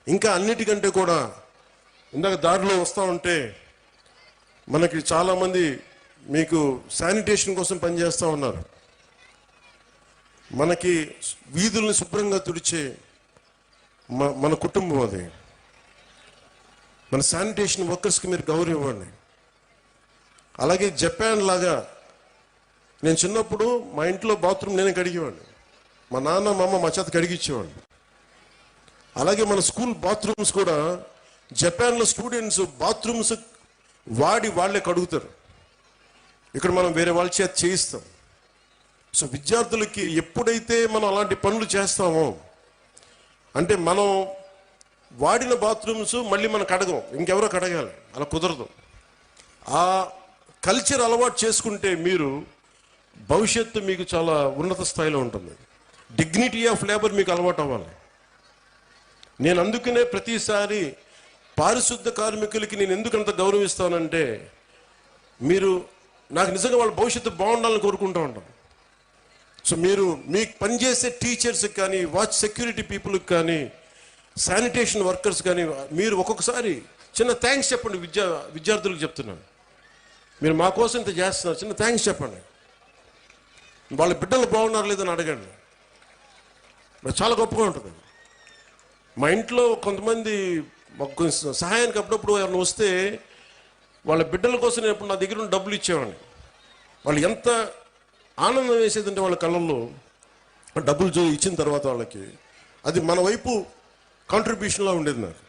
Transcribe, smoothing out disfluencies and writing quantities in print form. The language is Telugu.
ఇంకా అన్నిటికంటే కూడా ఇందాక దారిలో వస్తూ ఉంటే మనకి చాలామంది మీకు శానిటేషన్ కోసం పనిచేస్తూ ఉన్నారు. మనకి వీధుల్ని శుభ్రంగా తుడిచే మన కుటుంబం అది. మన శానిటేషన్ వర్కర్స్కి మీరు గౌరవం ఇవ్వండి. అలాగే జపాన్ లాగా నేను చిన్నప్పుడు మా ఇంట్లో బాత్రూమ్ నేనే కడిగేవాడిని. మా నాన్న మా అమ్మ మా చేత కడిగిచ్చేవాడిని. అలాగే మన స్కూల్ బాత్రూమ్స్ కూడా జపాన్లో స్టూడెంట్స్ బాత్రూమ్స్ వాళ్ళే కడుగుతారు. ఇక్కడ మనం వేరే వాళ్ళ చేత చేయిస్తాం. సో విద్యార్థులకి ఎప్పుడైతే మనం అలాంటి పనులు చేస్తామో అంటే మనం వాడిన బాత్రూమ్స్ మళ్ళీ మనం కడగం, ఇంకెవరో కడగాలి, అలా కుదరదు. ఆ కల్చర్ అలవాటు చేసుకుంటే మీరు భవిష్యత్తు మీకు చాలా ఉన్నత స్థాయిలో ఉంటుంది. డిగ్నిటీ ఆఫ్ లేబర్ మీకు అలవాటు అవ్వాలి. నేను అందుకనే ప్రతిసారి పారిశుద్ధ కార్మికులకి నేను ఎందుకంత గౌరవిస్తానంటే మీరు నాకు నిజంగా వాళ్ళ భవిష్యత్తు బాగుండాలని కోరుకుంటూ ఉంటాం. సో మీరు మీకు పనిచేసే టీచర్స్కి కానీ, వాచ్ సెక్యూరిటీ పీపుల్కి కానీ, శానిటేషన్ వర్కర్స్ కానీ మీరు ఒక్కొక్కసారి చిన్న థ్యాంక్స్ చెప్పండి. విద్యార్థులకు చెప్తున్నాను, మీరు మా కోసం ఇంత చేస్తున్నారు, చిన్న థ్యాంక్స్ చెప్పండి. వాళ్ళ బిడ్డలు బాగున్నారు లేదని అడగండి. చాలా గొప్పగా ఉంటుంది. మా ఇంట్లో కొంతమంది మాకు సహాయానికి అప్పుడప్పుడు ఎవరైనా వస్తే వాళ్ళ బిడ్డల కోసం నేను ఎప్పుడు నా దగ్గర ఉన్న డబ్బులు ఇచ్చేవాడిని. వాళ్ళు ఎంత ఆనందం వేసేదంటే వాళ్ళ కళ్ళల్లో డబ్బులు ఇచ్చిన తర్వాత వాళ్ళకి అది మన వైపు కాంట్రిబ్యూషన్లా ఉండేది నాకు.